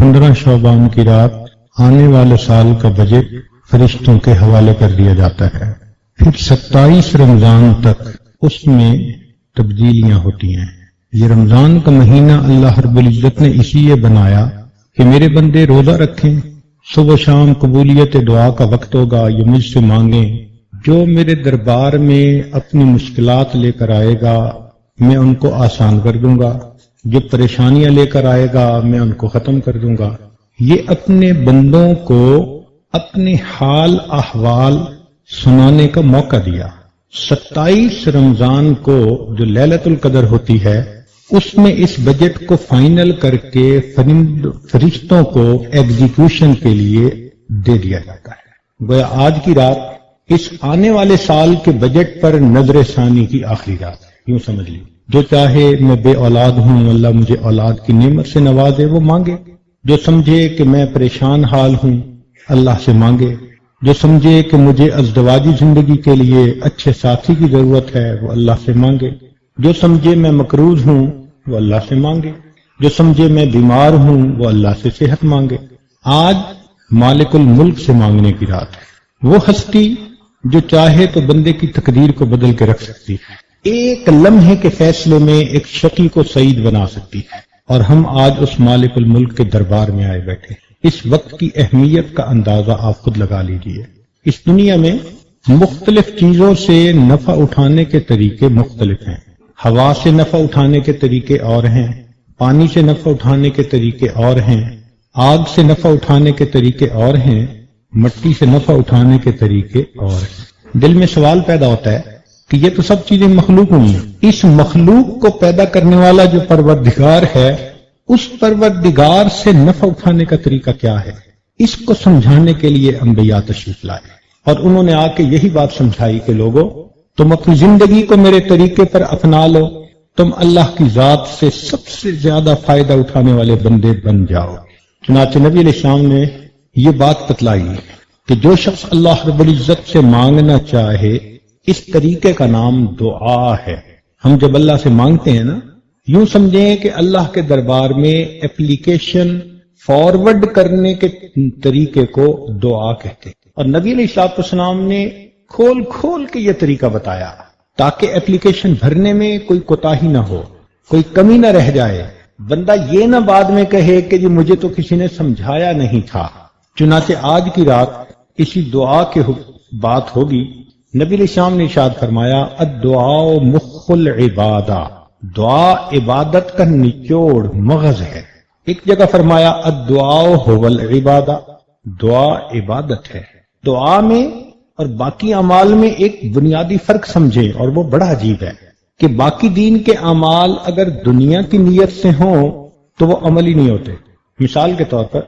15 شعبان کی رات آنے والے سال کا بجٹ فرشتوں کے حوالے کر دیا جاتا ہے. پھر 27 رمضان تک اس میں تبدیلیاں ہوتی ہیں. یہ رمضان کا مہینہ اللہ رب العزت نے اسی لیے بنایا کہ میرے بندے روزہ رکھیں، صبح شام قبولیت دعا کا وقت ہوگا، یہ مجھ سے مانگیں. جو میرے دربار میں اپنی مشکلات لے کر آئے گا میں ان کو آسان کر دوں گا، جو پریشانیاں لے کر آئے گا میں ان کو ختم کر دوں گا. یہ اپنے بندوں کو اپنے حال احوال سنانے کا موقع دیا. 27 رمضان کو جو لیلۃ القدر ہوتی ہے اس میں اس بجٹ کو فائنل کر کے فرشتوں کو ایگزیکیوشن کے لیے دے دیا جاتا ہے. گویا آج کی رات اس آنے والے سال کے بجٹ پر نظر ثانی کی آخری رات ہے. یوں سمجھ لی جو چاہے میں بے اولاد ہوں اللہ مجھے اولاد کی نعمت سے نوازے وہ مانگے، جو سمجھے کہ میں پریشان حال ہوں اللہ سے مانگے، جو سمجھے کہ مجھے ازدواجی زندگی کے لیے اچھے ساتھی کی ضرورت ہے وہ اللہ سے مانگے، جو سمجھے میں مقروض ہوں وہ اللہ سے مانگے، جو سمجھے میں بیمار ہوں وہ اللہ سے صحت مانگے. آج مالک الملک سے مانگنے کی رات ہے. وہ ہستی جو چاہے تو بندے کی تقدیر کو بدل کے رکھ سکتی ہے، ایک لمحے کے فیصلے میں ایک شقی کو سعید بنا سکتی ہے. اور ہم آج اس مالک الملک کے دربار میں آئے بیٹھے. اس وقت کی اہمیت کا اندازہ آپ خود لگا لیجئے. اس دنیا میں مختلف چیزوں سے نفع اٹھانے کے طریقے مختلف ہیں. ہوا سے نفع اٹھانے کے طریقے اور ہیں، پانی سے نفع اٹھانے کے طریقے اور ہیں، آگ سے نفع اٹھانے کے طریقے اور ہیں، مٹی سے نفع اٹھانے کے طریقے اور ہیں. دل میں سوال پیدا ہوتا ہے کہ یہ تو سب چیزیں مخلوق ہوئی ہیں، اس مخلوق کو پیدا کرنے والا جو پروردگار ہے اس پروردگار سے نفع اٹھانے کا طریقہ کیا ہے؟ اس کو سمجھانے کے لیے انبیاء تشریف لائے اور انہوں نے آ کے یہی بات سمجھائی کہ لوگوں تم اپنی زندگی کو میرے طریقے پر اپنا لو، تم اللہ کی ذات سے سب سے زیادہ فائدہ اٹھانے والے بندے بن جاؤ. چنانچہ نبی علیہ السلام نے یہ بات بتلائی کہ جو شخص اللہ رب العزت سے مانگنا چاہے اس طریقے کا نام دعا ہے. ہم جب اللہ سے مانگتے ہیں نا یوں سمجھیں کہ اللہ کے دربار میں اپلیکیشن فارورڈ کرنے کے طریقے کو دعا کہتے ہیں. اور نبی علیہ السلام نے کھول کھول کے یہ طریقہ بتایا تاکہ اپلیکیشن بھرنے میں کوئی کوتاہی نہ ہو، کوئی کمی نہ رہ جائے، بندہ یہ نہ بعد میں کہے کہ جی مجھے تو کسی نے سمجھایا نہیں تھا. چنانچہ آج کی رات اسی دعا کے بات ہوگی. نبی علیہ السلام نے ارشاد فرمایا الدعاء مخ العبادہ، دعا عبادت کا نچوڑ مغز ہے. ایک جگہ فرمایا الدعاء هو العبادہ، دعا عبادت ہے. دعا میں اور باقی اعمال میں ایک بنیادی فرق سمجھیں اور وہ بڑا عجیب ہے کہ باقی دین کے اعمال اگر دنیا کی نیت سے ہوں تو وہ عملی نہیں ہوتے. مثال کے طور پر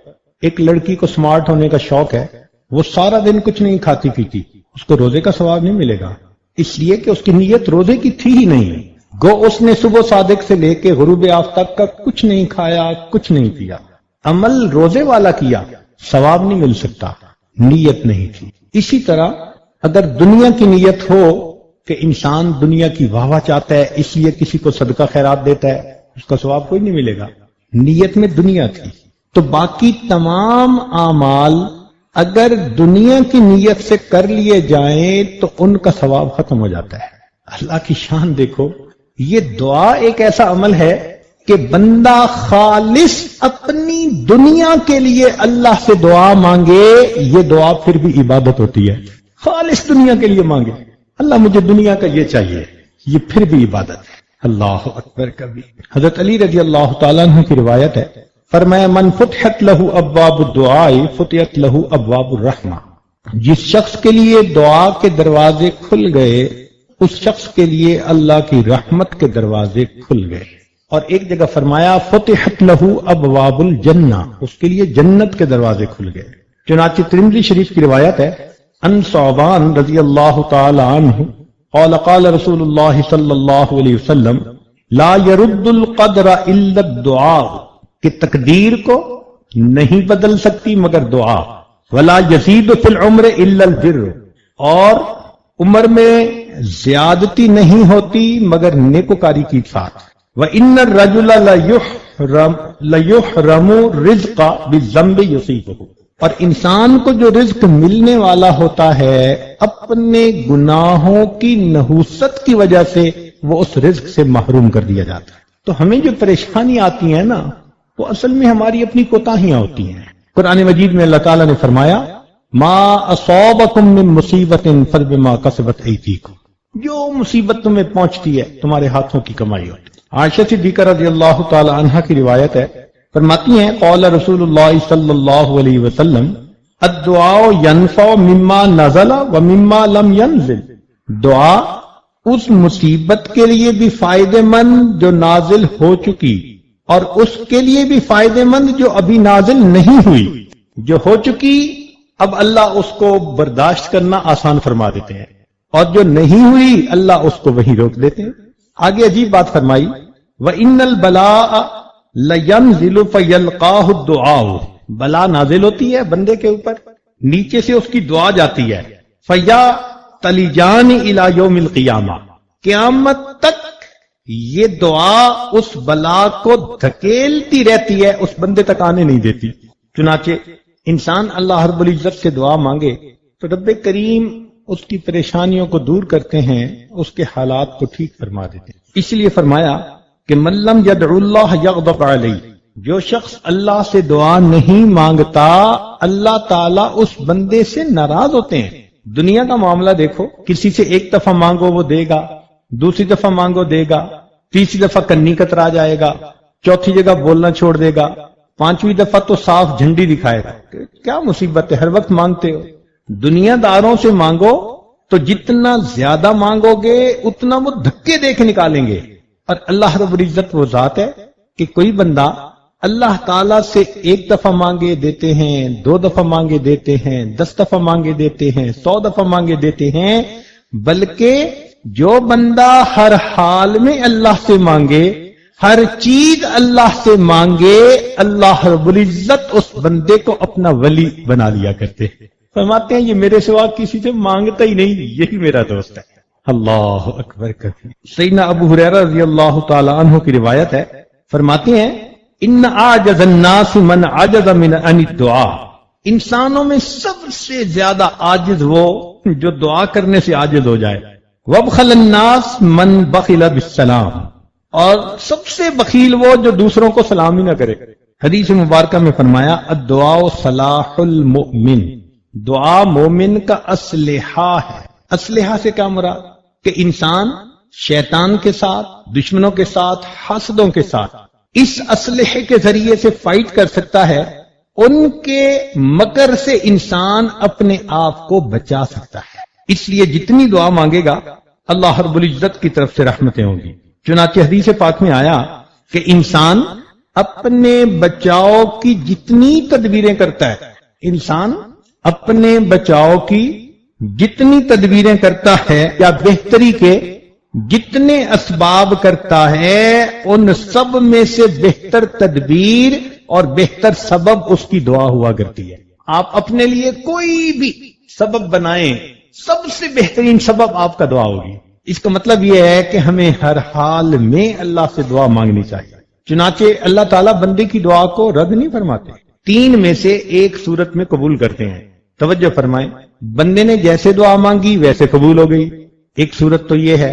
ایک لڑکی کو سمارٹ ہونے کا شوق ہے، وہ سارا دن کچھ نہیں کھاتی پیتی، اس کو روزے کا ثواب نہیں ملے گا، اس لیے کہ اس کی نیت روزے کی تھی ہی نہیں. گو اس نے صبح صادق سے لے کے غروب آفتاب کا کچھ نہیں کھایا کچھ نہیں پیا، عمل روزے والا کیا، ثواب نہیں مل سکتا، نیت نہیں تھی. اسی طرح اگر دنیا کی نیت ہو کہ انسان دنیا کی واہ واہ چاہتا ہے اس لیے کسی کو صدقہ خیرات دیتا ہے، اس کا ثواب کوئی نہیں ملے گا، نیت میں دنیا تھی. تو باقی تمام اعمال اگر دنیا کی نیت سے کر لیے جائیں تو ان کا ثواب ختم ہو جاتا ہے. اللہ کی شان دیکھو، یہ دعا ایک ایسا عمل ہے کہ بندہ خالص اپنی دنیا کے لیے اللہ سے دعا مانگے، یہ دعا پھر بھی عبادت ہوتی ہے. خالص دنیا کے لیے مانگے، اللہ مجھے دنیا کا یہ چاہیے، یہ پھر بھی عبادت ہے. اللہ اکبر کبھی. حضرت علی رضی اللہ تعالیٰ عنہ کی روایت ہے، فرمایا من فتحت لہ ابواب الدعاء فتحت لہ ابواب الرحمہ، جس شخص کے لیے دعا کے دروازے کھل گئے اس شخص کے لیے اللہ کی رحمت کے دروازے کھل گئے. اور ایک جگہ فرمایا فتحت لہ ابواب الجنہ، اس کے لیے جنت کے دروازے کھل گئے. چنانچہ ترمذی شریف کی روایت ہے ان ثعبان رضی اللہ تعالی عنہ قال قال رسول اللہ صلی اللہ علیہ وسلم لا يرد القدر الا الدعاء، کہ تقدیر کو نہیں بدل سکتی مگر دعا. ولا يزيد في العمر الا البر، اور عمر میں زیادتی نہیں ہوتی مگر نیکوکاری کی ساتھ. وَإِنَّ الرَّجُلَ لَيُحْسِنُ لَيُحْرَمُ الرِّزْقَ بِالذَّنبِ يُصِيبُهُ، اور انسان کو جو رزق ملنے والا ہوتا ہے اپنے گناہوں کی نحوست کی وجہ سے وہ اس رزق سے محروم کر دیا جاتا ہے۔ تو ہمیں جو پریشانی آتی ہے نا وہ اصل میں ہماری اپنی کوتاہیاں ہوتی ہیں۔ قرآن مجید میں اللہ تعالیٰ نے فرمایا ما اصابکم من مصیبت فبما کسبت ایدیکم، جو مصیبت تمہیں پہنچتی ہے تمہارے ہاتھوں کی کمائی ہوتی ہے۔ عائشہ صدیقہ رضی اللہ تعالی عنہا کی روایت ہے، فرماتی ہیں قال رسول اللہ صلی اللہ علیہ وسلم الدعاء ينفع مما نزل ومما لم ينزل، دعا اس مصیبت کے لیے بھی فائدہ مند جو نازل ہو چکی اور اس کے لیے بھی فائدہ مند جو ابھی نازل نہیں ہوئی۔ جو ہو چکی اب اللہ اس کو برداشت کرنا آسان فرما دیتے ہیں، اور جو نہیں ہوئی اللہ اس کو وہی روک دیتے ہیں۔ آگے عجیب بات فرمائی وَإِنَّ الْبَلَاءَ لَيَنْزِلُ فَيَلْقَاهُ الدُّعَاءُ، بلا نازل ہوتی ہے بندے کے اوپر، نیچے سے اس کی دعا جاتی ہے، فَيَا تَلِجَانِ إِلَى يَوْمِ الْقِيَامَةِ، قیامت تک یہ دعا اس بلا کو دھکیلتی رہتی ہے، اس بندے تک آنے نہیں دیتی۔ چنانچہ انسان اللہ رب العزت سے دعا مانگے تو رب کریم اس کی پریشانیوں کو دور کرتے ہیں، اس کے حالات کو ٹھیک فرما دیتے ہیں۔ اس لیے فرمایا کہ من لم يدعو اللہ یغضب علیہ، جو شخص اللہ سے دعا نہیں مانگتا اللہ تعالیٰ اس بندے سے ناراض ہوتے ہیں۔ دنیا کا معاملہ دیکھو، کسی سے ایک دفعہ مانگو وہ دے گا، دوسری دفعہ مانگو دے گا، تیسری دفعہ کنی کترا جائے گا، چوتھی جگہ بولنا چھوڑ دے گا، پانچویں دفعہ تو صاف جھنڈی دکھائے گا۔ کیا مصیبت ہے، ہر وقت مانگتے ہو۔ دنیا داروں سے مانگو تو جتنا زیادہ مانگو گے اتنا وہ دھکے دے کے نکالیں گے، اور اللہ رب العزت وہ ذات ہے کہ کوئی بندہ اللہ تعالیٰ سے ایک دفعہ مانگے دیتے ہیں، 2 دفعہ مانگے دیتے ہیں، 10 دفعہ مانگے دیتے ہیں، 100 دفعہ مانگے دیتے ہیں، بلکہ جو بندہ ہر حال میں اللہ سے مانگے، ہر چیز اللہ سے مانگے، اللہ رب العزت اس بندے کو اپنا ولی بنا لیا کرتے ہیں۔ فرماتے ہیں یہ میرے سوا کسی سے مانگتا ہی نہیں، یہی میرا دوست ہے۔ اللہ اکبر کبیر۔ سیدنا ابو ہریرہ رضی اللہ تعالی عنہ کی روایت ہے، فرماتے ہیں ان عاجز الناس من عجز من ان الدعاء، انسانوں میں سب سے زیادہ عاجز وہ جو دعا کرنے سے عاجز ہو جائے۔ وابخل الناس من بخل بالسلام، اور سب سے بخیل وہ جو دوسروں کو سلام ہی نہ کرے۔ حدیث مبارکہ میں فرمایا الدعاء صلاح المؤمن، دعا مومن کا اسلحہ ہے۔ اسلحہ سے کیا مراد؟ کہ انسان شیطان کے ساتھ، دشمنوں کے ساتھ، حاسدوں کے ساتھ اس اسلحے کے ذریعے سے فائٹ کر سکتا ہے، ان کے مکر سے انسان اپنے آپ کو بچا سکتا ہے۔ اس لیے جتنی دعا مانگے گا اللہ رب العزت کی طرف سے رحمتیں ہوں گی۔ چنانچہ حدیث پاک میں آیا کہ انسان اپنے بچاؤ کی جتنی تدبیریں کرتا ہے، انسان اپنے بچاؤ کی جتنی تدبیریں کرتا ہے یا بہتری کے جتنے اسباب کرتا ہے، ان سب میں سے بہتر تدبیر اور بہتر سبب اس کی دعا ہوا کرتی ہے۔ آپ اپنے لیے کوئی بھی سبب بنائیں، سب سے بہترین سبب آپ کا دعا ہوگی۔ اس کا مطلب یہ ہے کہ ہمیں ہر حال میں اللہ سے دعا مانگنی چاہیے۔ چنانچہ اللہ تعالیٰ بندے کی دعا کو رد نہیں فرماتے، 3 میں سے ایک صورت میں قبول کرتے ہیں۔ توجہ فرمائیں، بندے نے جیسے دعا مانگی ویسے قبول ہو گئی۔ ایک صورت تو یہ ہے،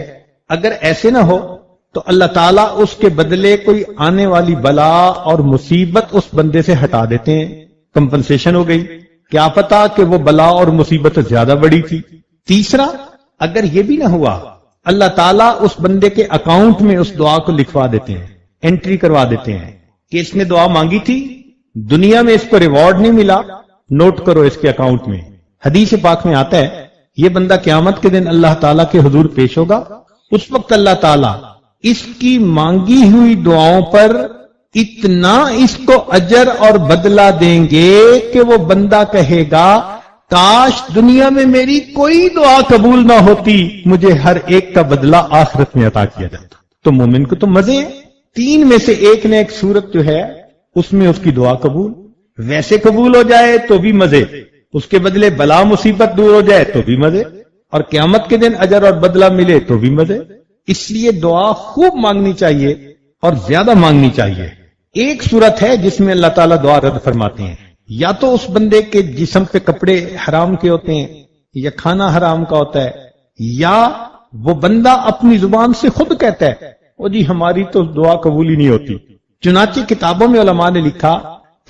اگر ایسے نہ ہو تو اللہ تعالیٰ اس کے بدلے کوئی آنے والی بلا اور مصیبت اس بندے سے ہٹا دیتے ہیں، کمپنسیشن ہو گئی۔ کیا پتا کہ وہ بلا اور مصیبت زیادہ بڑی تھی۔ تیسرا، اگر یہ بھی نہ ہوا، اللہ تعالیٰ اس بندے کے اکاؤنٹ میں اس دعا کو لکھوا دیتے ہیں، انٹری کروا دیتے ہیں کہ اس نے دعا مانگی تھی، دنیا میں اس کو ریوارڈ نہیں ملا، نوٹ کرو اس کے اکاؤنٹ میں۔ حدیث پاک میں آتا ہے یہ بندہ قیامت کے دن اللہ تعالیٰ کے حضور پیش ہوگا، اس وقت اللہ تعالیٰ اس کی مانگی ہوئی دعاؤں پر اتنا اس کو اجر اور بدلہ دیں گے کہ وہ بندہ کہے گا کاش دنیا میں میری کوئی دعا قبول نہ ہوتی، مجھے ہر ایک کا بدلہ آخرت میں عطا کیا جاتا۔ تو مومن کو تو مزے ہیں، 3 میں سے ایک نہ ایک صورت جو ہے اس میں اس کی دعا قبول، ویسے قبول ہو جائے تو بھی مزے، اس کے بدلے بلا مصیبت دور ہو جائے تو بھی مزے، اور قیامت کے دن اجر اور بدلہ ملے تو بھی مزے۔ اس لیے دعا خوب مانگنی چاہیے اور زیادہ مانگنی چاہیے۔ ایک صورت ہے جس میں اللہ تعالیٰ دعا رد فرماتے ہیں، یا تو اس بندے کے جسم پہ کپڑے حرام کے ہوتے ہیں یا کھانا حرام کا ہوتا ہے، یا وہ بندہ اپنی زبان سے خود کہتا ہے او جی ہماری تو دعا قبول ہی نہیں ہوتی۔ چنانچہ کتابوں میں علماء نے لکھا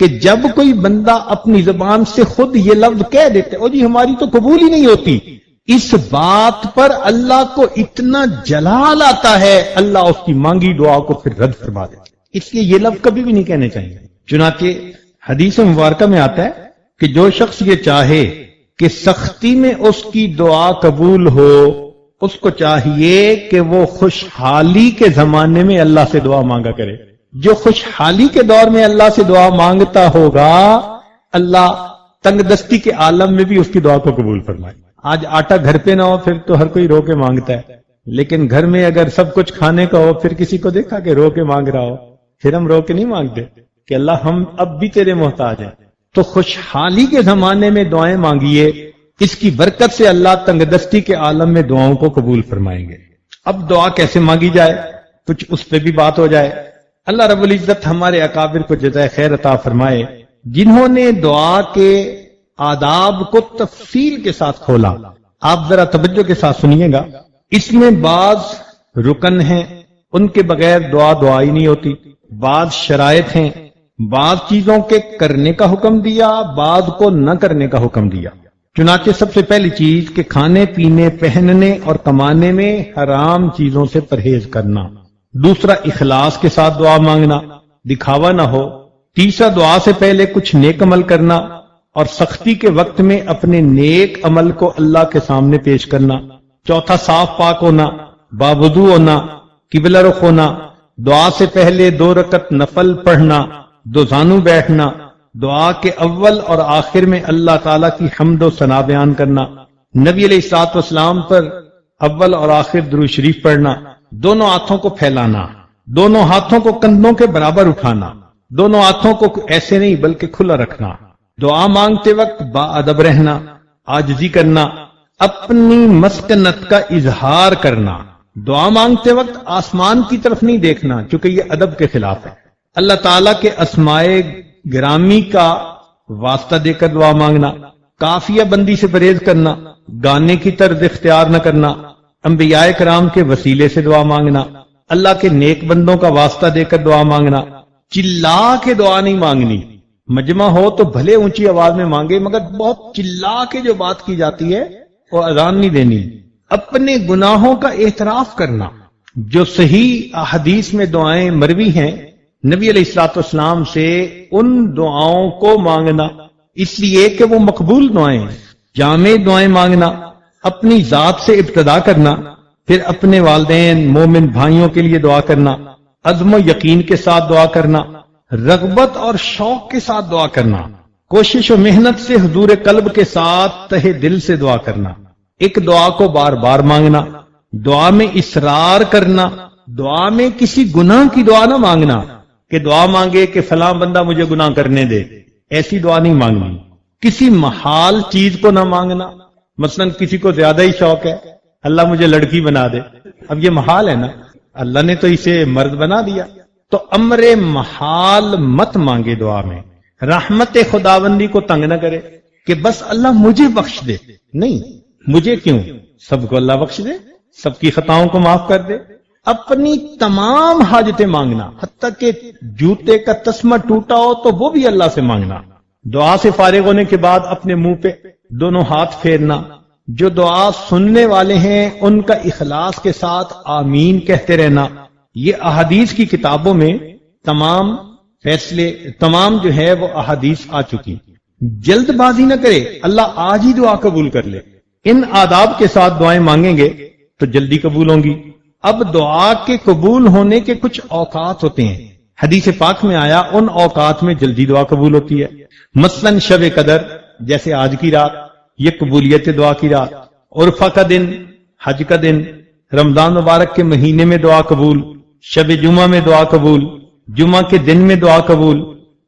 کہ جب کوئی بندہ اپنی زبان سے خود یہ لفظ کہہ دیتا ہے او جی ہماری تو قبول ہی نہیں ہوتی، اس بات پر اللہ کو اتنا جلال آتا ہے، اللہ اس کی مانگی دعا کو پھر رد فرما دیتا ہے۔ اس لیے یہ لفظ کبھی بھی نہیں کہنے چاہیے۔ چنانچہ حدیث مبارکہ میں آتا ہے کہ جو شخص یہ چاہے کہ سختی میں اس کی دعا قبول ہو، اس کو چاہیے کہ وہ خوشحالی کے زمانے میں اللہ سے دعا مانگا کرے۔ جو خوشحالی کے دور میں اللہ سے دعا مانگتا ہوگا، اللہ تنگ دستی کے عالم میں بھی اس کی دعا کو قبول فرمائے۔ آج آٹا گھر پہ نہ ہو پھر تو ہر کوئی رو کے مانگتا ہے، لیکن گھر میں اگر سب کچھ کھانے کا ہو پھر کسی کو دیکھا کہ رو کے مانگ رہا ہو، پھر ہم رو کے نہیں مانگتے کہ اللہ ہم اب بھی تیرے محتاج ہیں۔ تو خوشحالی کے زمانے میں دعائیں مانگیے، اس کی برکت سے اللہ تنگ دستی کے عالم میں دعاؤں کو قبول فرمائیں گے۔ اب دعا کیسے مانگی جائے، کچھ اس پہ بھی بات ہو جائے۔ اللہ رب العزت ہمارے اکابر کو جزائے خیر عطا فرمائے، جنہوں نے دعا کے آداب کو تفصیل کے ساتھ کھولا۔ آپ ذرا توجہ کے ساتھ سنیے گا، اس میں بعض رکن ہیں ان کے بغیر دعا ہی نہیں ہوتی، بعض شرائط ہیں، بعض چیزوں کے کرنے کا حکم دیا، بعض کو نہ کرنے کا حکم دیا۔ چنانچہ سب سے پہلی چیز کہ کھانے پینے پہننے اور کمانے میں حرام چیزوں سے پرہیز کرنا۔ دوسرا اخلاص کے ساتھ دعا مانگنا، دکھاوا نہ ہو۔ تیسرا دعا سے پہلے کچھ نیک عمل کرنا اور سختی کے وقت میں اپنے نیک عمل کو اللہ کے سامنے پیش کرنا۔ چوتھا صاف پاک ہونا، باوضو ہونا، قبلہ رخ ہونا، دعا سے پہلے 2 رکعت نفل پڑھنا، 2 زانو بیٹھنا، دعا کے اول اور آخر میں اللہ تعالیٰ کی حمد و ثنا بیان کرنا، نبی علیہ الصلوۃ والسلام پر اول اور آخر درود شریف پڑھنا، دونوں ہاتھوں کو پھیلانا، دونوں ہاتھوں کو کندھوں کے برابر اٹھانا، دونوں ہاتھوں کو ایسے نہیں بلکہ کھلا رکھنا، دعا مانگتے وقت با ادب رہنا، عاجزی کرنا، اپنی مسکنت کا اظہار کرنا، دعا مانگتے وقت آسمان کی طرف نہیں دیکھنا چونکہ یہ ادب کے خلاف ہے، اللہ تعالیٰ کے اسمائے گرامی کا واسطہ دے کر دعا مانگنا، کافیہ بندی سے پرہیز کرنا، گانے کی طرز اختیار نہ کرنا، انبیاء کرام کے وسیلے سے دعا مانگنا، اللہ کے نیک بندوں کا واسطہ دے کر دعا مانگنا، چلا کے دعا نہیں مانگنی، مجمع ہو تو بھلے اونچی آواز میں مانگے مگر بہت چلا کے جو بات کی جاتی ہے وہ اذان نہیں دینی۔ اپنے گناہوں کا اعتراف کرنا، جو صحیح احادیث میں دعائیں مروی ہیں نبی علیہ الصلوۃ والسلام سے، ان دعاؤں کو مانگنا اس لیے کہ وہ مقبول دعائیں ہیں۔ جامع دعائیں مانگنا، اپنی ذات سے ابتدا کرنا، پھر اپنے والدین مومن بھائیوں کے لیے دعا کرنا، عزم و یقین کے ساتھ دعا کرنا، رغبت اور شوق کے ساتھ دعا کرنا، کوشش و محنت سے حضور قلب کے ساتھ تہ دل سے دعا کرنا، ایک دعا کو بار بار مانگنا، دعا میں اصرار کرنا، دعا میں کسی گناہ کی دعا نہ مانگنا کہ دعا مانگے کہ فلاں بندہ مجھے گناہ کرنے دے، ایسی دعا نہیں مانگنی۔ کسی محال چیز کو نہ مانگنا، مثلا کسی کو زیادہ ہی شوق ہے اللہ مجھے لڑکی بنا دے، اب یہ محال ہے نا، اللہ نے تو اسے مرد بنا دیا، تو امر محال مت مانگے دعا میں۔ رحمت خداوندی کو تنگ نہ کرے کہ بس اللہ مجھے بخش دے، نہیں، مجھے کیوں، سب کو اللہ بخش دے، سب کی خطاؤں کو معاف کر دے۔ اپنی تمام حاجتیں مانگنا، حتیٰ کہ جوتے کا تسمہ ٹوٹا ہو تو وہ بھی اللہ سے مانگنا۔ دعا سے فارغ ہونے کے بعد اپنے منہ پہ دونوں ہاتھ پھیرنا، جو دعا سننے والے ہیں ان کا اخلاص کے ساتھ آمین کہتے رہنا۔ یہ احادیث کی کتابوں میں تمام جو ہے وہ احادیث آ چکی۔ جلد بازی نہ کرے، اللہ آج ہی دعا قبول کر لے، ان آداب کے ساتھ دعائیں مانگیں گے تو جلدی قبول ہوں گی۔ اب دعا کے قبول ہونے کے کچھ اوقات ہوتے ہیں، حدیث پاک میں آیا ان اوقات میں جلدی دعا قبول ہوتی ہے، مثلا شب قدر جیسے آج کی رات، یہ قبولیت دعا کی رات، عرفہ کا دن، حج کا دن، رمضان مبارک کے مہینے میں دعا قبول، شب جمعہ میں دعا قبول، جمعہ کے دن میں دعا قبول،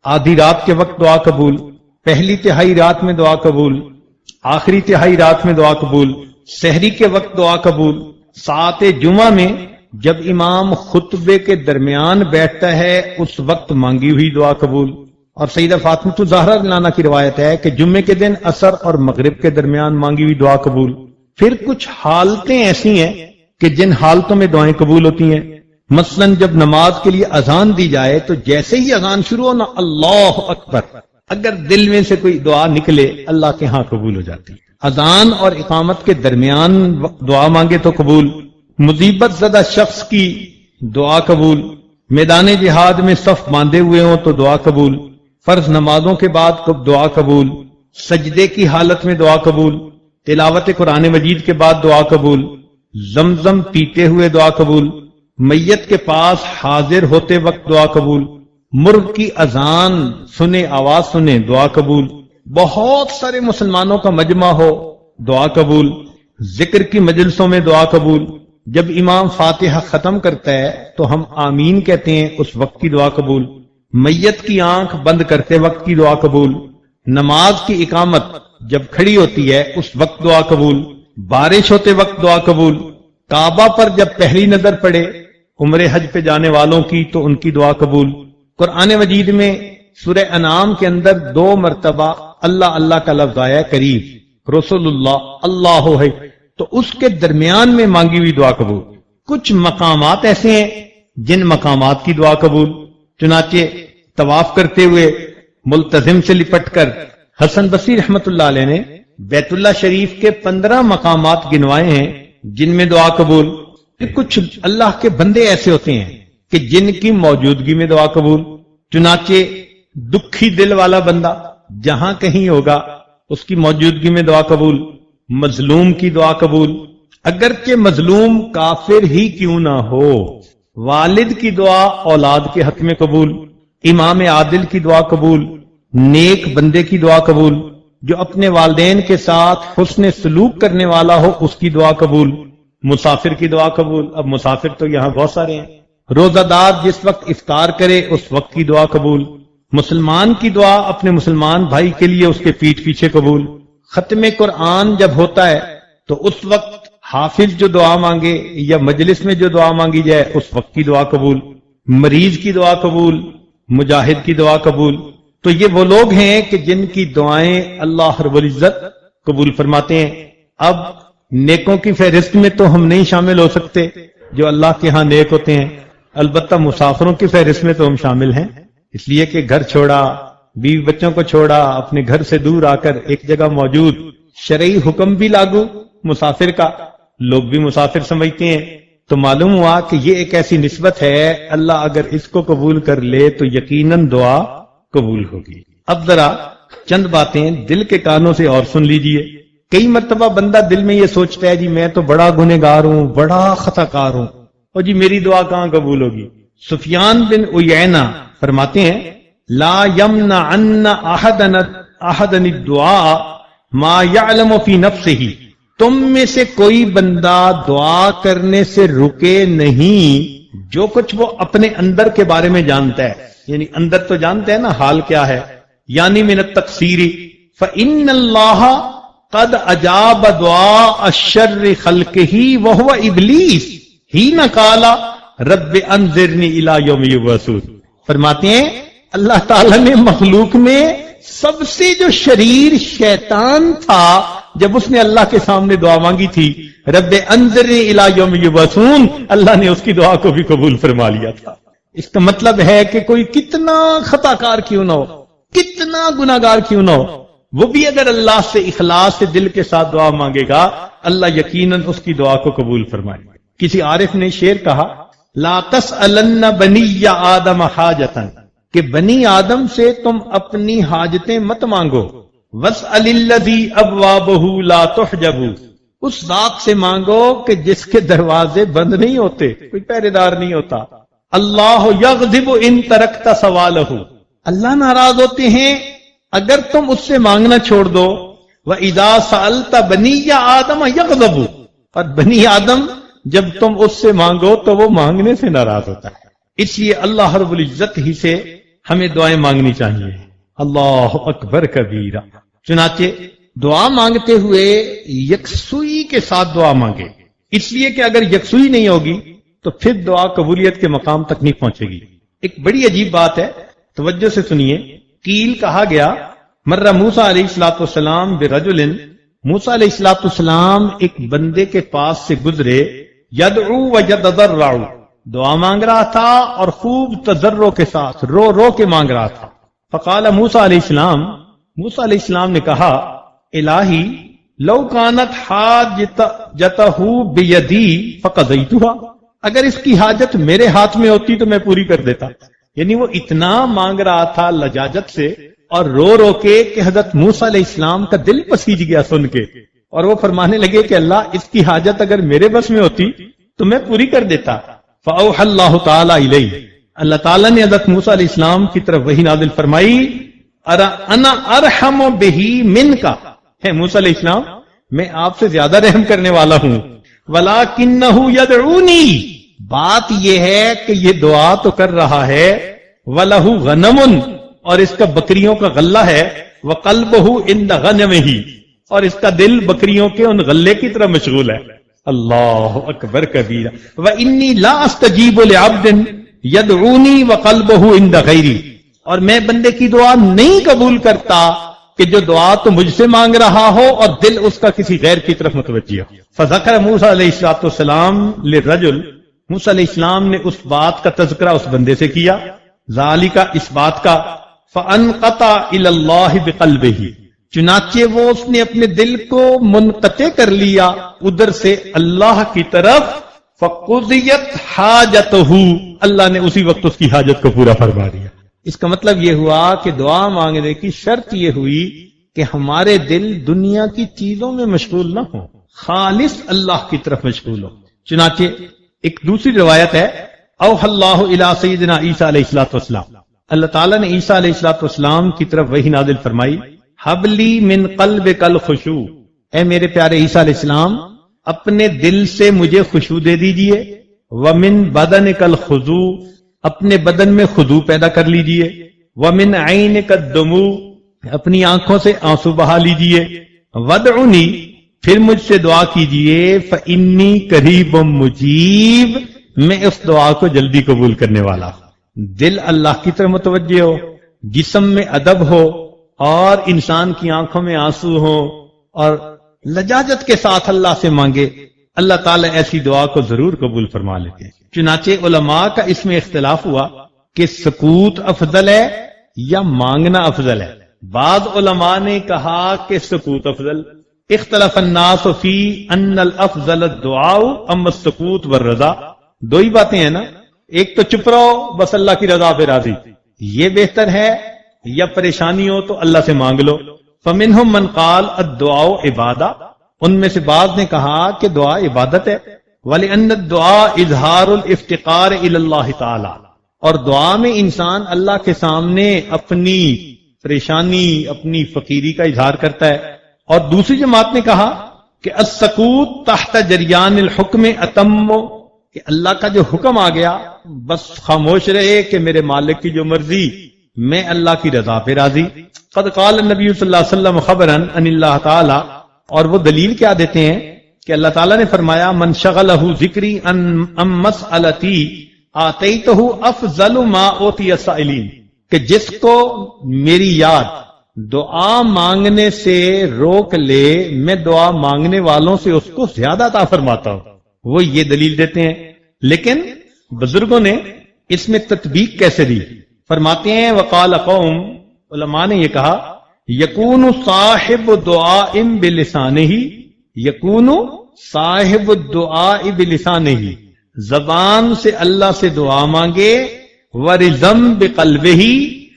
آدھی رات کے وقت دعا قبول، پہلی تہائی رات میں دعا قبول، آخری تہائی رات میں دعا قبول، سحری کے وقت دعا قبول، ساعت جمعہ میں جب امام خطبے کے درمیان بیٹھتا ہے اس وقت مانگی ہوئی دعا قبول. اور سیدہ فاطمہ الزہرا رضی اللہ عنہا کی روایت ہے کہ جمعے کے دن عصر اور مغرب کے درمیان مانگی ہوئی دعا قبول. پھر کچھ حالتیں ایسی ہیں کہ جن حالتوں میں دعائیں قبول ہوتی ہیں. مثلا جب نماز کے لیے اذان دی جائے تو جیسے ہی اذان شروع ہو نا اللہ اکبر، اگر دل میں سے کوئی دعا نکلے اللہ کے ہاں قبول ہو جاتی. اذان اور اقامت کے درمیان دعا مانگے تو قبول. مصیبت زدہ شخص کی دعا قبول. میدان جہاد میں صف باندھے ہوئے ہوں تو دعا قبول. فرض نمازوں کے بعد دعا قبول. سجدے کی حالت میں دعا قبول. تلاوت قرآن مجید کے بعد دعا قبول. زمزم پیتے ہوئے دعا قبول. میت کے پاس حاضر ہوتے وقت دعا قبول. مرغ کی اذان سنے، آواز سنے، دعا قبول. بہت سارے مسلمانوں کا مجمع ہو دعا قبول. ذکر کی مجلسوں میں دعا قبول. جب امام فاتحہ ختم کرتا ہے تو ہم آمین کہتے ہیں، اس وقت کی دعا قبول. میت کی آنکھ بند کرتے وقت کی دعا قبول. نماز کی اقامت جب کھڑی ہوتی ہے اس وقت دعا قبول. بارش ہوتے وقت دعا قبول. کعبہ پر جب پہلی نظر پڑے عمرہ حج پہ جانے والوں کی تو ان کی دعا قبول. قرآن مجید میں سورہ انعام کے اندر 2 مرتبہ اللہ اللہ کا لفظ آیا ہے، قریب، رسول اللہ ہے، تو اس کے درمیان میں مانگی ہوئی دعا قبول. کچھ مقامات ایسے ہیں جن مقامات کی دعا قبول. چنانچہ طواف کرتے ہوئے ملتزم سے لپٹ کر حسن بصری رحمت اللہ علیہ نے بیت اللہ شریف کے 15 مقامات گنوائے ہیں جن میں دعا قبول. کچھ اللہ کے بندے ایسے ہوتے ہیں کہ جن کی موجودگی میں دعا قبول. چنانچہ دکھی دل والا بندہ جہاں کہیں ہوگا اس کی موجودگی میں دعا قبول. مظلوم کی دعا قبول، اگرچہ مظلوم کافر ہی کیوں نہ ہو. والد کی دعا اولاد کے حق میں قبول. امام عادل کی دعا قبول. نیک بندے کی دعا قبول. جو اپنے والدین کے ساتھ حسن سلوک کرنے والا ہو اس کی دعا قبول. مسافر کی دعا قبول. اب مسافر تو یہاں بہت سارے ہیں. روزہ دار جس وقت افطار کرے اس وقت کی دعا قبول. مسلمان کی دعا اپنے مسلمان بھائی کے لیے اس کے پیٹھ پیچھے قبول. ختم قرآن جب ہوتا ہے تو اس وقت حافظ جو دعا مانگے یا مجلس میں جو دعا مانگی جائے اس وقت کی دعا قبول. مریض کی دعا قبول. مجاہد کی دعا قبول. تو یہ وہ لوگ ہیں کہ جن کی دعائیں اللہ رب العزت قبول فرماتے ہیں. اب نیکوں کی فہرست میں تو ہم نہیں شامل ہو سکتے جو اللہ کے ہاں نیک ہوتے ہیں. البتہ مسافروں کی فہرست میں تو ہم شامل ہیں، اس لیے کہ گھر چھوڑا، بیوی بچوں کو چھوڑا، اپنے گھر سے دور آ کر ایک جگہ موجود. شرعی حکم بھی لاگو مسافر کا، لوگ بھی مسافر سمجھتے ہیں. تو معلوم ہوا کہ یہ ایک ایسی نسبت ہے، اللہ اگر اس کو قبول کر لے تو یقیناً دعا قبول ہوگی. اب ذرا چند باتیں دل کے کانوں سے اور سن لیجئے. کئی مرتبہ بندہ دل میں یہ سوچتا ہے جی میں تو بڑا گنہگار ہوں، بڑا خطا کار ہوں، اور جی میری دعا کہاں قبول ہوگی. سفیان بن عیینہ فرماتے ہیں لا یمنعن احدن الدعاء ما یعلم فی نفسہ، تم میں سے کوئی بندہ دعا کرنے سے رکے نہیں جو کچھ وہ اپنے اندر کے بارے میں جانتا ہے. یعنی اندر تو جانتا ہے نا حال کیا ہے. یعنی من التقصیر فإن اللہ قد اجاب دعاء الشر خلقہ وہو ابلیس حین قال رب انذرنی الی یوم یبعثون. فرماتے ہیں اللہ تعالیٰ نے مخلوق میں سب سے جو شریر شیطان تھا جب اس نے اللہ کے سامنے دعا مانگی تھی رب انذرنی الی یوم یبعثون، اللہ نے اس کی دعا کو بھی قبول فرما لیا تھا. اس کا مطلب ہے کہ کوئی کتنا خطا کار کیوں نہ ہو، کتنا گناہگار کیوں نہ ہو، وہ بھی اگر اللہ سے اخلاص سے دل کے ساتھ دعا مانگے گا اللہ یقیناً اس کی دعا کو قبول فرمائے. کسی عارف نے شعر کہا لا تسألن بنی آدم حاجتاً، کہ بنی آدم سے تم اپنی حاجتیں مت مانگو. واسأل الذی ابوابہ لا تحجب، اس ذات سے مانگو کہ جس کے دروازے بند نہیں ہوتے، کوئی پہرے دار نہیں ہوتا. اللہ یغضب ان ترکت سوالہ، اللہ ناراض ہوتے ہیں اگر تم اس سے مانگنا چھوڑ دو. وَإِذَا سَأَلْتَ بَنِيَّ آدَمَ يَغْضَبُ، اور بنی آدم جب تم اس سے مانگو تو وہ مانگنے سے ناراض ہوتا ہے. اس لیے اللہ رب العزت ہی سے ہمیں دعائیں مانگنی چاہیے. اللہ اکبر کبیرہ. چنانچہ دعا مانگتے ہوئے یکسوئی کے ساتھ دعا مانگے، اس لیے کہ اگر یکسوئی نہیں ہوگی تو پھر دعا قبولیت کے مقام تک نہیں پہنچے گی۔ ایک بڑی عجیب بات ہے، توجہ سے سنیے۔ قیل کہا گیا مرہ موسیٰ علیہ السلام برجل، موسیٰ علیہ السلام ایک بندے کے پاس سے گزرے، یدعو ویتضرع، دعا مانگ رہا تھا اور خوب تضرع کے ساتھ رو رو کے مانگ رہا تھا۔ فقال موسیٰ علیہ السلام نے کہا الہی لو کانت حاجتہ بیدی فقضیتھا، اگر اس کی حاجت میرے ہاتھ میں ہوتی تو میں پوری کر دیتا۔ یعنی وہ اتنا مانگ رہا تھا لجاجت سے اور رو رو کے کہ حضرت موسیٰ علیہ السلام کا دل پسیج گیا سن کے، اور وہ فرمانے لگے کہ اللہ اس کی حاجت اگر میرے بس میں ہوتی تو میں پوری کر دیتا۔ فأوحى اللہ تعالی الیہ، اللہ تعالیٰ نے حضرت موسیٰ علیہ السلام کی طرف وحی نازل فرمائی، انا ارحم بہ منک، ہے موسیٰ علیہ السلام میں آپ سے زیادہ رحم کرنے والا ہوں، ولکنہ یدعونی، بات یہ ہے کہ یہ دعا تو کر رہا ہے، وَلَهُ غَنَمٌ، اور اس کا بکریوں کا غلہ ہے، وَقَلْبُهُ عِنْدَ غَنَمِهِ، اور اس کا دل بکریوں کے ان غلے کی طرح مشغول ہے۔ اللہ اکبر کبیرہ۔ وَإِنِّي لَا أَسْتَجِيبُ لِعَبْدٍ يَدْعُونِي وَقَلْبُهُ عِنْدَ غَيْرِي، اور میں بندے کی دعا نہیں قبول کرتا کہ جو دعا تو مجھ سے مانگ رہا ہو اور دل اس کا کسی غیر کی طرف متوجہ ہو۔ فذکر موسیٰ علیہ السلام للرجل، موسیٰ علیہ السلام نے اس بات کا تذکرہ اس بندے سے کیا، ذالک، اس بات کا، فانقطع الی اللہ بقلبہ، چنانچہ وہ اس نے اپنے دل کو منقطع کر لیا ادھر سے اللہ کی طرف، فقضیت حاجتہ، اللہ نے اسی وقت اس کی حاجت کو پورا فرما دیا۔ اس کا مطلب یہ ہوا کہ دعا مانگنے کی شرط یہ ہوئی کہ ہمارے دل دنیا کی چیزوں میں مشغول نہ ہو، خالص اللہ کی طرف مشغول ہو۔ چنانچہ ایک دوسری روایت ہے، اوحى اللہ الی سیدنا عیسیٰ علیہ السلام، اللہ تعالیٰ نے عیسیٰ علیہ السلام کی طرف وحی نازل فرمائی، حب لی من قلبک الخشوع، اے میرے پیارے عیسیٰ علیہ السلام اپنے دل سے مجھے خشوع دے دیجئے، ومن بدنک الخضوع، اپنے بدن میں خضوع پیدا کر لیجئے، ومن عینک الدموع، اپنی آنکھوں سے آنسو بہا لیجئے، ودعونی، پھر مجھ سے دعا کیجئے، فإنی قریب مجیب، میں اس دعا کو جلدی قبول کرنے والا ہوں۔ دل اللہ کی طرف متوجہ ہو، جسم میں ادب ہو، اور انسان کی آنکھوں میں آنسو ہو، اور لجاجت کے ساتھ اللہ سے مانگے، اللہ تعالیٰ ایسی دعا کو ضرور قبول فرما لیتے ہیں۔ چنانچہ علماء کا اس میں اختلاف ہوا کہ سکوت افضل ہے یا مانگنا افضل ہے۔ بعض علماء نے کہا کہ سکوت افضل، اختلف الناس فی ان الافضل الدعاء اما السکوت والرضا، دو ہی باتیں ہیں نا، ایک تو چپ رہو بس اللہ کی رضا پہ راضی، یہ بہتر ہے، یا پریشانی ہو تو اللہ سے مانگ لو۔ فمنہم من قال الدعاء عبادہ، ان میں سے بعض نے کہا کہ دعا عبادت ہے، وَلِأَنَّ الدُّعَاءَ اظہار الافتقار الی اللہ تعالی، اور دعا میں انسان اللہ کے سامنے اپنی پریشانی، اپنی فقیری کا اظہار کرتا ہے۔ اور دوسری جماعت نے کہا کہ السکوت تحت جریان الحکم اتم، کہ اللہ کا جو حکم آ گیا بس خاموش رہے کہ میرے مالک کی جو مرضی، میں اللہ کی رضا پہ راضی۔ قد قال النبی صلی اللہ علیہ وسلم خبرا ان اللہ تعالی، اور وہ دلیل کیا دیتے ہیں کہ اللہ تعالیٰ نے فرمایا من شغلہ ذکری ان مسئلتی آتیتہ افضل ما اوتی السائلین، کہ جس کو میری یاد دعا مانگنے سے روک لے، میں دعا مانگنے والوں سے اس کو زیادہ عطا فرماتا ہوں۔ وہ یہ دلیل دیتے ہیں، لیکن بزرگوں نے اس میں تطبیق کیسے دی؟ فرماتے ہیں وقال قوم، علماء نے یہ کہا، یکون صاحب دعاء بلسانہ، یکون صاحب الدعاء بلسانہ، زبان سے اللہ سے دعا مانگے، ورزم بقلبہ،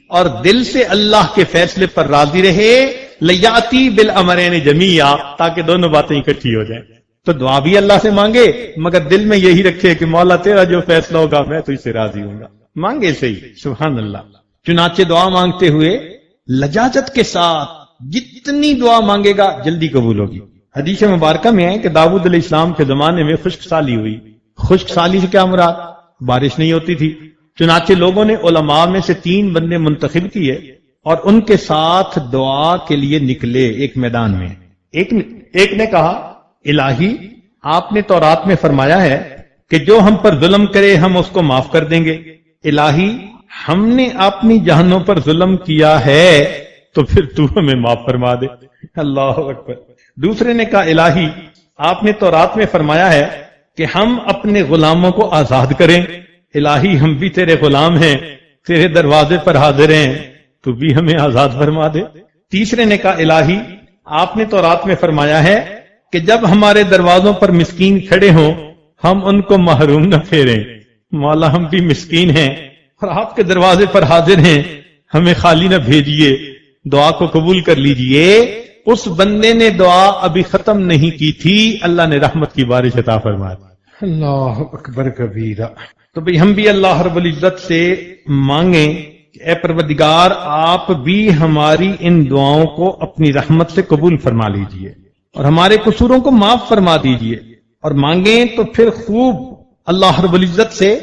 اور دل سے اللہ کے فیصلے پر راضی رہے، لیاتی بالامرین جمیعا، تاکہ دونوں باتیں اکٹھی ہو جائیں۔ تو دعا بھی اللہ سے مانگے مگر دل میں یہی رکھے کہ مولا تیرا جو فیصلہ ہوگا میں تو اس سے راضی ہوں گا، مانگے صحیح، سبحان اللہ۔ چنانچہ دعا مانگتے ہوئے لجاجت کے ساتھ جتنی دعا مانگے گا جلدی قبول ہوگی۔ حدیث مبارکہ میں ہے کہ داؤد علیہ السلام کے زمانے میں خشک سالی ہوئی۔ خشک سالی سے کیا مراد؟ بارش نہیں ہوتی تھی، چنانچہ لوگوں نے علماء میں سے 3 بندے منتخب کیے اور ان کے ساتھ دعا کے لیے نکلے ایک میدان میں۔ ایک نے کہا الہی آپ نے تورات میں فرمایا ہے کہ جو ہم پر ظلم کرے ہم اس کو معاف کر دیں گے۔ الہی ہم نے اپنی جہانوں پر ظلم کیا ہے تو پھر تو ہمیں معاف فرما دے۔ اللہ اکبر۔ دوسرے نے کہا الہی آپ نے تورات میں فرمایا ہے کہ ہم اپنے غلاموں کو آزاد کریں، الہی ہم بھی تیرے غلام ہیں، تیرے دروازے پر حاضر ہیں، تو بھی ہمیں آزاد فرما دے۔ تیسرے نے کہا الہی آپ نے تورات میں فرمایا ہے کہ جب ہمارے دروازوں پر مسکین کھڑے ہوں ہم ان کو محروم نہ پھیریں، مولا ہم بھی مسکین ہیں اور آپ کے دروازے پر حاضر ہیں، ہمیں خالی نہ بھیجیے، دعا کو قبول کر لیجئے۔ اس بندے نے دعا ابھی ختم نہیں کی تھی، اللہ نے رحمت کی بارش عطا فرما دی۔ اللہ اکبر کبیرہ۔ تو بھئی ہم بھی اللہ رب العزت سے مانگیں کہ اے پروردگار آپ بھی ہماری ان دعاؤں کو اپنی رحمت سے قبول فرما لیجئے اور ہمارے قصوروں کو معاف فرما دیجئے، اور مانگیں تو پھر خوب اللہ رب العزت سے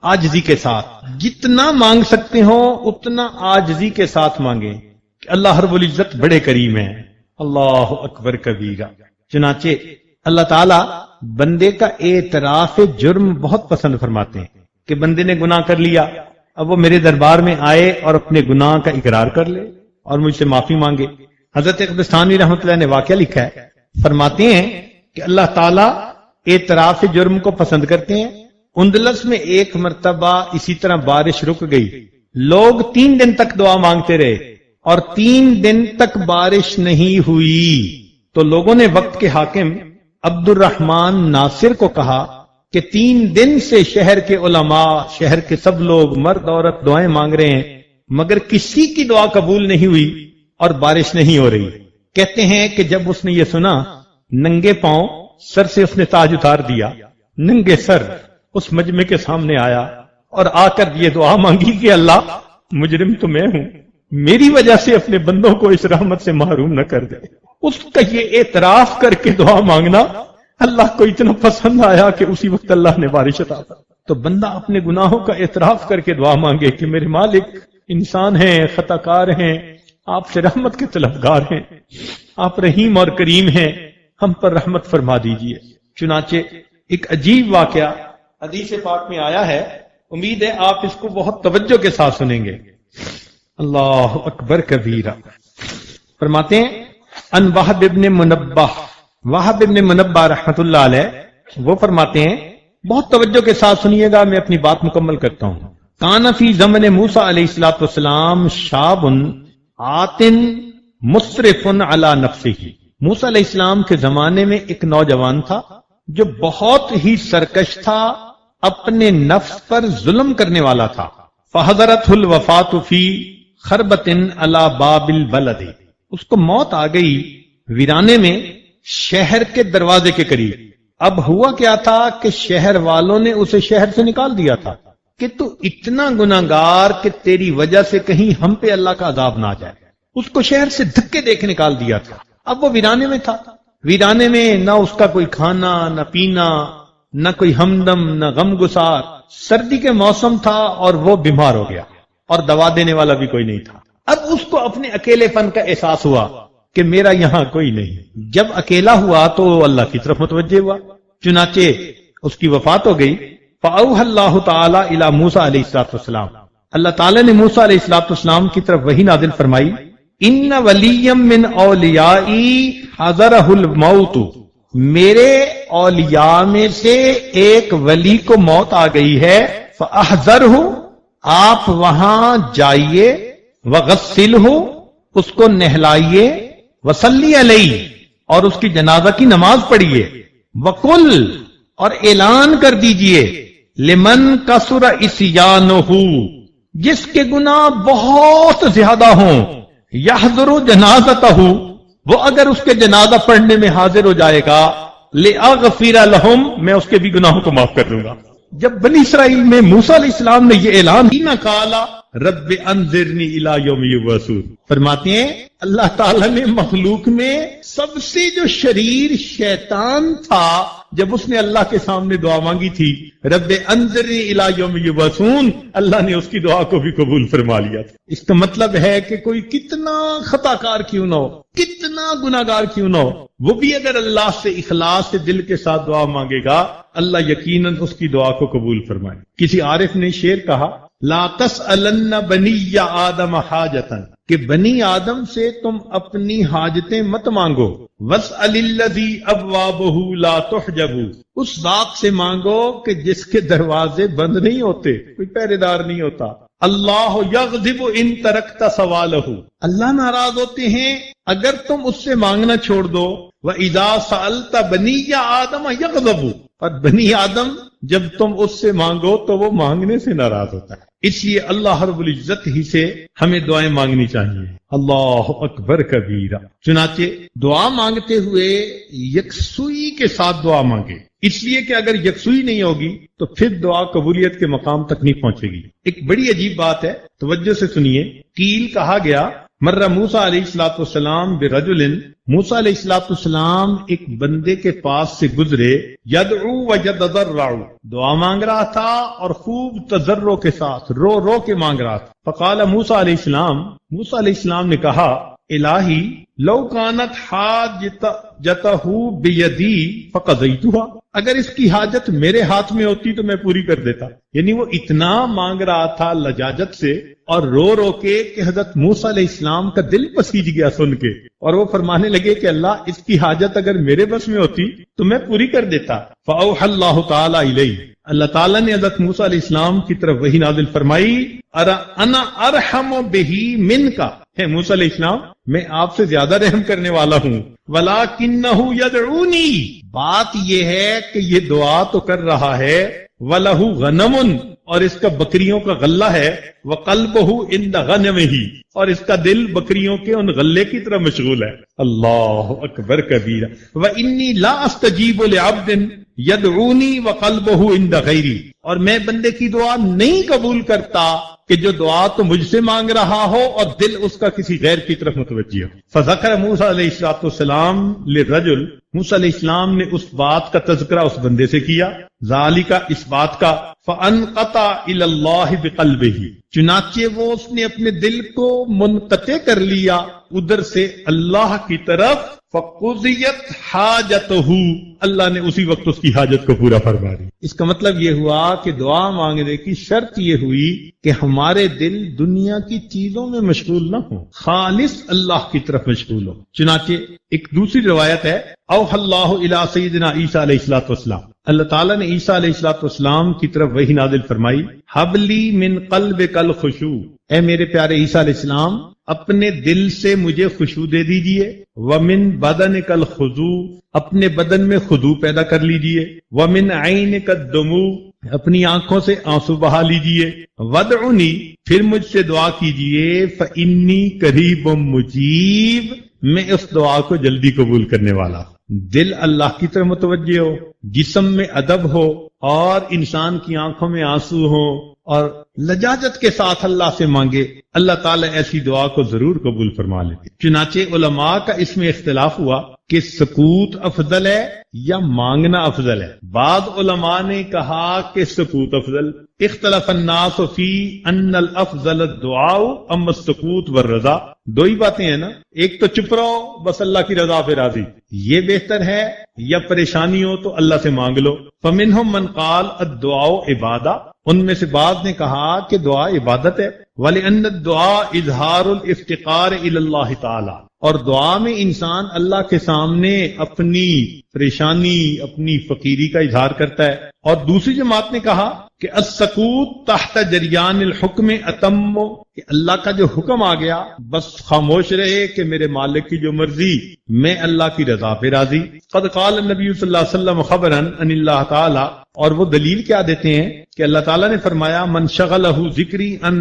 عاجزی کے ساتھ، جتنا مانگ سکتے ہو اتنا عاجزی کے ساتھ مانگیں کہ اللہ رب العزت بڑے کریم ہیں۔ اللہ اکبر کبیرہ۔ چنانچہ اللہ تعالی بندے کا اعتراف جرم بہت پسند فرماتے ہیں کہ بندے نے گناہ کر لیا، اب وہ میرے دربار میں آئے اور اپنے گناہ کا اقرار کر لے اور مجھ سے معافی مانگے۔ حضرت قبرستانی رحمۃ اللہ نے واقعہ لکھا ہے، فرماتے ہیں کہ اللہ تعالی اعتراف جرم کو پسند کرتے ہیں۔ اندلس میں ایک مرتبہ اسی طرح بارش رک گئی، لوگ 3 دن تک دعا مانگتے رہے اور 3 دن تک بارش نہیں ہوئی، تو لوگوں نے وقت کے حاکم عبد الرحمن ناصر کو کہا کہ 3 دن سے شہر کے علماء، شہر کے سب لوگ مرد عورت دعائیں مانگ رہے ہیں مگر کسی کی دعا قبول نہیں ہوئی اور بارش نہیں ہو رہی۔ کہتے ہیں کہ جب اس نے یہ سنا، ننگے پاؤں سر سے اس نے تاج اتار دیا، ننگے سر اس مجمع کے سامنے آیا اور آ کر یہ دعا مانگی کہ اللہ مجرم تو میں ہوں، میری وجہ سے اپنے بندوں کو اس رحمت سے محروم نہ کر دے۔ اس کا یہ اعتراف کر کے دعا مانگنا اللہ کو اتنا پسند آیا کہ اسی وقت اللہ نے بارش عطا فرمائی۔ تو بندہ اپنے گناہوں کا اعتراف کر کے دعا مانگے کہ میرے مالک انسان ہیں، خطا کار ہیں، آپ سے رحمت کے طلبگار ہیں، آپ رحیم اور کریم ہیں، ہم پر رحمت فرما دیجئے۔ چنانچہ ایک عجیب واقعہ حدیث پاک میں آیا ہے، امید ہے آپ اس کو بہت توجہ کے ساتھ سنیں گے۔ اللہ اکبر کبیرہ۔ فرماتے ہیں ان وہب ابن منبہ، وہب ابن منبہ رحمت اللہ علیہ وہ فرماتے ہیں، بہت توجہ کے ساتھ سنیے گا، میں اپنی بات مکمل کرتا ہوں۔ کان فی زمن موسیٰ علیہ السلام شاب آتن مسرف علی نفسہ، موسیٰ علیہ السلام کے زمانے میں ایک نوجوان تھا جو بہت ہی سرکش تھا، اپنے نفس پر ظلم کرنے والا تھا۔ فحضرتہ الوفاۃ فی خربۃ علی باب البلد، اس کو موت آ گئی ویرانے میں شہر کے دروازے کے قریب۔ اب ہوا کیا تھا کہ شہر والوں نے اسے شہر سے نکال دیا تھا کہ تو اتنا گناہگار کہ تیری وجہ سے کہیں ہم پہ اللہ کا عذاب نہ آ جائے۔ اس کو شہر سے دھکے دے کے نکال دیا تھا۔ اب وہ ویرانے میں تھا، ویرانے میں نہ اس کا کوئی کھانا نہ پینا، نہ کوئی ہمدم نہ غم گسار، سردی کے موسم تھا اور وہ بیمار ہو گیا اور دوا دینے والا بھی کوئی نہیں تھا۔ اب اس کو اپنے اکیلے پن کا احساس ہوا کہ میرا یہاں کوئی نہیں۔ جب اکیلا ہوا تو اللہ کی طرف متوجہ ہوا، چنانچہ اس کی وفات ہو گئی۔ فأوحى اللہ تعالی الی موسیٰ علیہ السلام، اللہ تعالی نے موسیٰ علیہ السلام کی طرف وحی نازل فرمائی، ان ولیا من اولیائی حضرہ الموت، میرے اولیاء میں سے ایک ولی کو موت آ گئی ہے، فاحذرہ، آپ وہاں جائیے، وغسلہ، اس کو نہلائیے، وصلی علیہ، اور اس کی جنازہ کی نماز پڑھیے، وقل، اور اعلان کر دیجئے، لمن کثر عصیانہ، جس کے گناہ بہت زیادہ ہوں، یحضر جنازتہ، وہ اگر اس کے جنازہ پڑھنے میں حاضر ہو جائے گا، لأغفر لہم، میں اس کے بھی گناہوں کو معاف کر دوں گا۔ جب بنی اسرائیل میں موسیٰ علیہ السلام نے یہ اعلان کیا، قالا رب انذرنی الی یوم یبعثون، فرماتے ہیں اللہ تعالیٰ نے مخلوق میں سب سے جو شریر شیطان تھا جب اس نے اللہ کے سامنے دعا مانگی تھی رب انظرنی الی یوم یبعثون، اللہ نے اس کی دعا کو بھی قبول فرما لیا تھا۔ اس کا مطلب ہے کہ کوئی کتنا خطا کار کیوں نہ ہو، کتنا گناہگار کیوں نہ ہو، وہ بھی اگر اللہ سے اخلاص سے دل کے ساتھ دعا مانگے گا، اللہ یقیناً اس کی دعا کو قبول فرمائے۔ کسی عارف نے شعر کہا، لا تسألن بنی آدم حاجتا، کہ بنی آدم سے تم اپنی حاجتیں مت مانگو، واسأل الذی ابوابہ لا تحجب، اس ذات سے مانگو کہ جس کے دروازے بند نہیں ہوتے، کوئی پہرے دار نہیں ہوتا۔ اللہ یغضب ان ترکت سوالہ، اللہ ناراض ہوتے ہیں اگر تم اس سے مانگنا چھوڑ دو۔ وَإِذَا سَأَلْتَ بَنِيَّ آدَمَ يَغْضَبُ، اور بنی آدم جب تم اس سے مانگو تو وہ مانگنے سے ناراض ہوتا ہے۔ اس لیے اللہ رب العزت ہی سے ہمیں دعائیں مانگنی چاہیے۔ اللہ اکبر کبیرہ۔ چنانچہ دعا مانگتے ہوئے یکسوئی کے ساتھ دعا مانگے، اس لیے کہ اگر یکسوئی نہیں ہوگی تو پھر دعا قبولیت کے مقام تک نہیں پہنچے گی۔ ایک بڑی عجیب بات ہے، توجہ سے سنیے۔ قیل کہا گیا، مرہ موسیٰ علیہ السلام برجل، موسیٰ علیہ السلام ایک بندے کے پاس سے گزرے، یدعو ویتضرع، دعا مانگ رہا تھا اور خوب تضرع کے ساتھ رو رو کے مانگ رہا تھا۔ فقال موسیٰ علیہ السلام نے کہا، الہی لو کانت حاجتہ بیدی فقضیتھا، اگر اس کی حاجت میرے ہاتھ میں ہوتی تو میں پوری کر دیتا۔ یعنی وہ اتنا مانگ رہا تھا لجاجت سے اور رو رو کے کہ حضرت موسیٰ علیہ السلام کا دل پسیج گیا سن کے، اور وہ فرمانے لگے کہ اللہ اس کی حاجت اگر میرے بس میں ہوتی تو میں پوری کر دیتا۔ فأوحى اللہ تعالی الیہ، اللہ تعالیٰ نے حضرت موسیٰ علیہ السلام کی طرف وحی نازل فرمائی، انا ارحم بہ منک، ہے موسیٰ علیہ السلام میں آپ سے زیادہ رحم کرنے والا ہوں، ولکنہ یدعونی، بات یہ ہے کہ یہ دعا تو کر رہا ہے، وَلَهُ غَنَمٌ، اور اس کا بکریوں کا غلہ ہے، وَقَلْبُهُ عِنْدَ غَنَمِهِ، اور اس کا دل بکریوں کے ان غلے کی طرح مشغول ہے۔ اللہ اکبر کبیرہ۔ وَإِنِّي لَا أَسْتَجِيبُ لِعَبْدٍ يَدْعُونِي وَقَلْبُهُ عِنْدَ غَيْرِي، اور میں بندے کی دعا نہیں قبول کرتا کہ جو دعا تو مجھ سے مانگ رہا ہو اور دل اس کا کسی غیر کی طرف متوجہ ہو۔ فذکر موسیٰ علیہ السلام للرجل، موسیٰ علیہ السلام نے اس بات کا تذکرہ اس بندے سے کیا، ذالک، اس بات کا، فانقطع الی اللہ بقلبہ، چنانچہ وہ اس نے اپنے دل کو منقطع کر لیا ادھر سے اللہ کی طرف، فقضیت حاجتہ، اللہ نے اسی وقت اس کی حاجت کو پورا فرما دی۔ اس کا مطلب یہ ہوا کہ دعا مانگنے کی شرط یہ ہوئی کہ ہمارے دل دنیا کی چیزوں میں مشغول نہ ہو، خالص اللہ کی طرف مشغول ہو۔ چنانچہ ایک دوسری روایت ہے، اوحی اللہ الی سیدنا عیسیٰ علیہ السلام، اللہ تعالیٰ نے عیسیٰ علیہ السلام کی طرف وحی نازل فرمائی، حب لی من قلبک الخشوع، اے میرے پیارے عیسیٰ علیہ السلام اپنے دل سے مجھے خشوع دے دیجئے، ومن بدنک الخضوع، اپنے بدن میں خضوع پیدا کر لیجئے، ومن عینک الدموع، اپنی آنکھوں سے آنسو بہا لیجئے، ودعونی، پھر مجھ سے دعا کیجئے، فانی قریب مجیب، میں اس دعا کو جلدی قبول کرنے والا۔ دل اللہ کی طرف متوجہ ہو، جسم میں ادب ہو، اور انسان کی آنکھوں میں آنسو ہو، اور لجاجت کے ساتھ اللہ سے مانگے، اللہ تعالیٰ ایسی دعا کو ضرور قبول فرما لیتے۔ چنانچہ علماء کا اس میں اختلاف ہوا کہ سکوت افضل ہے یا مانگنا افضل ہے۔ بعض علماء نے کہا کہ سکوت افضل، اختلف الناس فی ان الافضل الدعاء اما السکوت والرضا، دو ہی باتیں ہیں نا، ایک تو چپ رہو بس اللہ کی رضا پہ راضی، یہ بہتر ہے، یا پریشانی ہو تو اللہ سے مانگ لو۔ فمنہم من قال الدعاء عبادہ، ان میں سے بعض نے کہا کہ دعا عبادت ہے، وَلِأَنَّ الدُّعَاءَ اِظْهَارُ الْإِفْتِقَارِ إِلَى اللَّهِ تعالی، اور دعا میں انسان اللہ کے سامنے اپنی پریشانی، اپنی فقیری کا اظہار کرتا ہے۔ اور دوسری جماعت نے کہا کہ السکوت تحت جریان الحکم اتم، کہ اللہ کا جو حکم آ گیا بس خاموش رہے کہ میرے مالک کی جو مرضی، میں اللہ کی رضا پہ راضی۔ قد قال النبی صلی اللہ علیہ وسلم خبرا ان اللہ تعالی، اور وہ دلیل کیا دیتے ہیں کہ اللہ تعالیٰ نے فرمایا، من شغلہ ذکری ان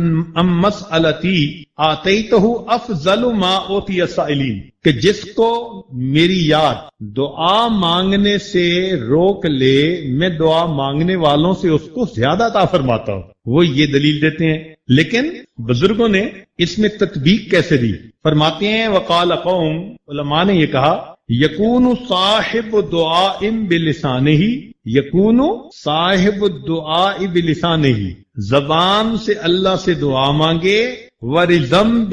مسئلتی آتیتہ افضل ما اوتی السائلین، کہ جس کو میری یاد دعا مانگنے سے روک لے، میں دعا مانگنے والوں سے اس کو زیادہ عطا فرماتا ہوں۔ وہ یہ دلیل دیتے ہیں، لیکن بزرگوں نے اس میں تطبیق کیسے دی؟ فرماتے ہیں وقال قوم، علماء نے یہ کہا، یکون صاحب دعاء بلسانہ، یکون صاحب الدعاء بلسانہ، زبان سے اللہ سے دعا مانگے، ورزم